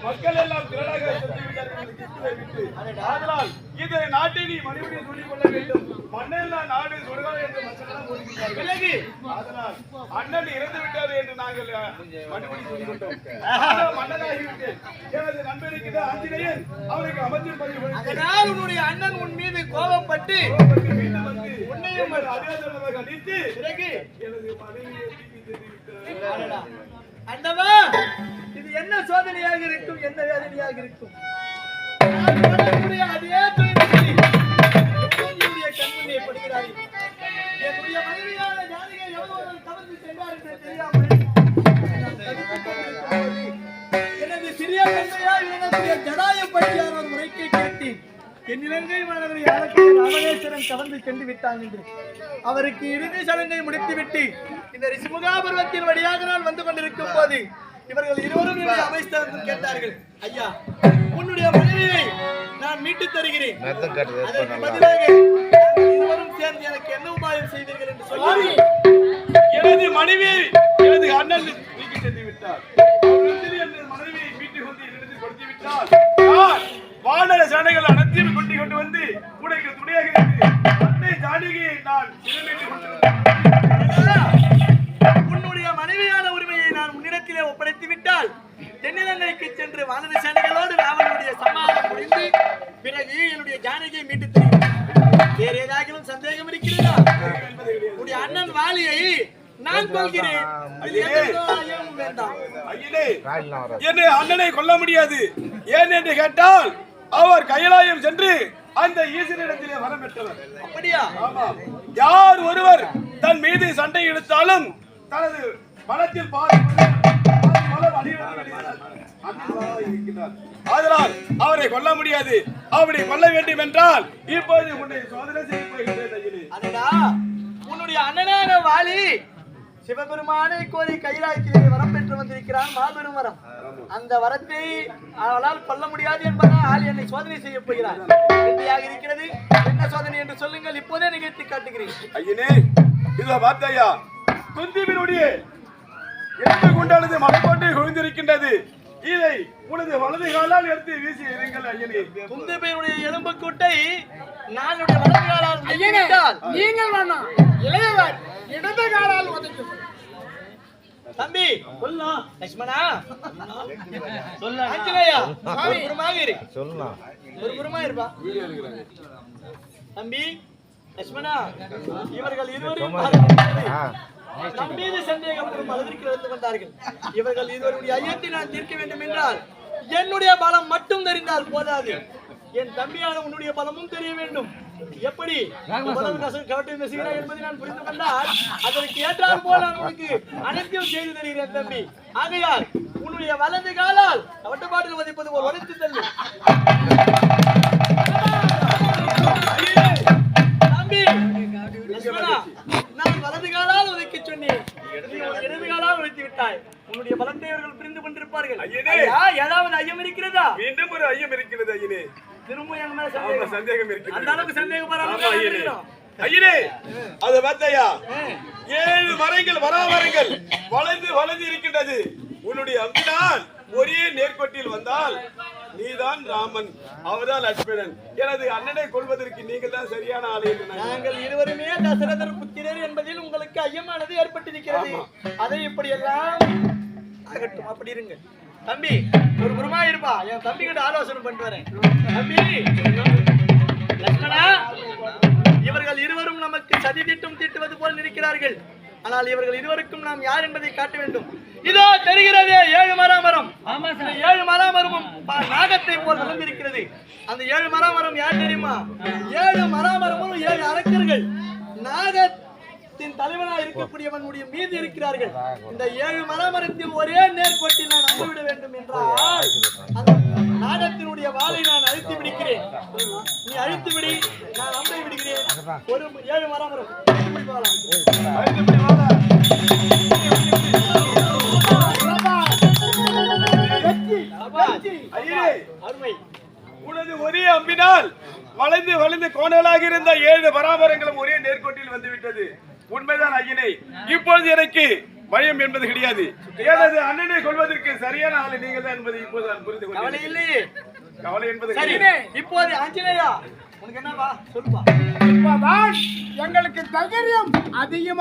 மக்கள் எல்லாம் திரளாக சென்று விட்டார்கள். அதனால் இதை நாட்டை நீ மறுபடியும் சொல்லிக் கொள்ள வேண்டும். மண்ணெல்லாம் நாடு சுடுகாடு என்று மக்கள் கூறுகிறார்கள். அதனால் அண்ணன் இறந்து விட்டார் என்று நாங்கள் மறுபடியும் சொல்லிக் கொண்டோம். மன்னனாகிவிட்டேன். எனது நண்பருக்கு ஆஞ்சநேயன் அவருக்கு அமைச்சர் பதவி. அதனால் உன்னுடைய அண்ணன் உன் மீது கோபப்பட்டு மீண்டும் வந்து உன்னையும் அதிகாரமாக அடித்து பிறகு எனது மனைவியை தெரிவித்தார். அண்ணவா, இது என்ன சோதனையாக இருக்கும், என்ன வேதனையாக இருக்கும்? அதே கண்முன்னே படுகிறார்கள். என்னுடைய மனைவியான ஜானகியை எவ்வளவு கவர்ந்து சென்றார் என்று தெரியாமல் எனது சிறிய தந்தையார் என்னுடைய ஜடாய பற்றியான ஒரு முறைக்கை கேட்டேன். என் இலங்கை மாணவரை ராமேஸ்வரன் கவர்ந்து சென்று விட்டான் என்று அவருக்கு இறுதி சடங்கை முடித்துவிட்டு இந்த ரிஷிமுகா பருவத்தின் வழியாக நான் வந்து கொண்டிருக்கும் போது இவர்கள் இருவரும் அமைச்சர் கேட்டார்கள், ஐயா உன்னுடைய மனைவியை நான் மீட்டு தருகிறேன், அதற்கு பதிலாக இருவரும் சேர்ந்து எனக்கு என்ன உபாயம் செய்வீர்கள் என்று சொல்லி எனது மனைவியை எனது அண்ணன் நீக்கி சென்று விட்டார். மனைவியை மீட்டு கொண்டு என்னிடத்தில் கொடுத்து விட்டார். நான் வானர சேனைகள் அனைத்தையும் கொண்டு வந்து உனக்கு துணையாக இருந்து அன்னை ஜானகியை நான் சிறையிட்டு கொண்டு உன்னுடைய மனைவியான உரிமையை நான் உன்னிடத்திலே ஒப்படைத்து விட்டால் தென்னிலங்கைக்கு சென்று வானர சேனைகளோடு ராவனுடைய சமாதானம் முடிந்து பிறகு என்னுடைய ஜானகியை மீட்டு தருகிறேன். வேறு ஏதாகிலும் சந்தேகம் இருக்கிறதா? உன்னுடைய அண்ணன் வாலியை நான் கொள்கிறேன். வேண்டாம் என்னை அண்ணனை கொல்ல முடியாது. ஏன் என்று கேட்டால் அவர் கைலாயம் சென்று அந்த ஈஸ்வரனிடத்திலே வரம் பெற்றவர். அப்படியா? ஆமாம். யார் ஒருவர் தன் மீது சண்டை இழுத்தாலும் தனது மனத்தில் அதனால் அவரை கொல்ல முடியாது. அவரை கொல்ல வேண்டும் என்றால் இப்போது உன்னை சோதனை செய்ய போகிறேன். உன்னுடைய அண்ணனான வாலி சிவபெருமானை கோரி கைலாயத்திலே வரம் பெற்று வந்திருக்கிறான். மாபெரும் வரம். அந்த வரத்தை அவளால் கொல்ல முடியாது என்பதால் ஆள் என்னை சோதனை செய்ய போகிறார். எப்படியாக இருக்கிறது? என்ன சோதனை என்று சொல்லுங்கள், இப்போதே நிகழ்த்தி காட்டுகிறேன். ஐயனே, இதோ பார்த்தையா, குந்திவினுடைய எட்டு குண்டானது மலைக்கோட்டை குவிந்திருக்கின்றது. இதை உனது வலது காலால் எடுத்து வீசி இருங்கள் ஐயனே. குந்திவினுடைய எலும்பு கூட்டை நான் வலது காலால் நீங்கள் வேணாம், இளையவர் இடது காலால் உதைக்க. தம்பி சொல்லலாம். லட்சுமணா சொல்ல. ஆஞ்சநேயா ஒரு புறமாக இரு. சொல்லலாம். ஒரு புறமாக இருப்பா. தம்பி லட்சுமணா, இவர்கள் இருவரும் நம் மீது சந்தேகம் அளவிற்கு வந்து வந்தார்கள். இவர்கள் இருவருடைய ஐயத்தை நான் தீர்க்க வேண்டும் என்றால் என்னுடைய பலம் மட்டும் தெரிந்தால் போதாது, என் தம்பியான உன்னுடைய பலமும் தெரிய வேண்டும். எப்படி என்பதை நான் புரிந்து கொண்டால் அதற்கு ஏற்றால் போல நான் உனக்கு அனைத்தையும் செய்து தருகிறேன் தம்பி. ஆகையால் உன்னுடைய வலது காலால் வட்டப்பாட்டில் வதைப்பது ஒரு உடைத்து தள்ளு. தம்பி நான் வலது காலால் உதைக்க சொன்னேன், நீ இடது காலால் உதைத்து விட்டாய். உன்னுடைய பலத்தை அவர்கள் புரிந்து கொண்டிருப்பார்கள். ஏதாவது ஐயம் இருக்கிறதா? மீண்டும் ஒரு ஐயம் இருக்கிறது ஐயனே. திரும்ப என் மேல சந்தேகம் இருக்கு. அந்த அளவுக்கு சந்தேகப்படாத ஐயனே, அது பார்த்தையா, 7 மரங்கள் வராமரங்கள் வளைந்து வளைந்து இருக்கின்றது. உன்னுடைய அம்பினால் ஒரே நேர்கோட்டில் வந்தால் நீதான் ராமன், அவர்தான் லட்சுமணன். எனது அண்ணனை கொள்வதற்கு நீங்கள் தான் சரியான ஆளு என்று நாங்கள் இருவருமே தசரதர் புத்திரர் என்பதில் உங்களுக்கு ஐயமானது ஏற்பட்டிருக்கிறது. அதை இப்படி எல்லாம் ஆகட்டும், அப்படி இருங்க தம்பி. ஒரு குருமா இருப்பா, என் தம்பி கிட்ட ஆலோசனை பண்ணிட்டு வரேன். தம்பி லட்சுமணா, இவர்கள் இருவரும் நமக்கு சதி திட்டம் தீட்டுவது போல் இருக்கிறார்கள். ஆனால் இவர்கள் இருவருக்கும் நாம் யார் என்பதை காட்ட வேண்டும். இதோ தெரிகிறதே 7 மரம். 7 மரமும் நாகத்தை போல் வளர்ந்திருக்கிறது. அந்த 7 மரம் யார் தெரியுமா? 7 மரமும் 7 அரக்கர்கள் நாகத்தின் தலைவனாக இருக்கக்கூடியவனுடைய மீது இருக்கிறார்கள். இந்த 7 மரத்தில் ஒரே நேர்கோட்டில் நான் அம்புவிட வேண்டும் என்றால் அந்த நாகத்தினுடைய வாளை நான் அழித்து விடுகிறேன். நீ அழித்து விடி, நான் அம்பை விடுகிறேன். ஒரு 7 மரம் அருமை. உனது ஒரே அம்பினால் வளைந்து வளைந்து கோணலாக இருந்த 7 பராமரங்களும் ஒரே நேர்கோட்டில் வந்துவிட்டது. உண்மைதான் ஐயனே. இப்பொழுது எனக்கு பயம் என்பது கிடையாது. எனது அண்ணனை கொள்வதற்கு சரியான ஆளு நீங்கள் தான் என்பதை இப்போது நான் புரிந்து கவலை கொண்டேன். இல்லையே. கவலை என்பது சரி, கிடையாது. இப்போது ஆஞ்சநேயா உனக்கு என்னவா சொல்லுப்பா. இப்பதான் எங்களுக்கு தைரியம் அதிகமா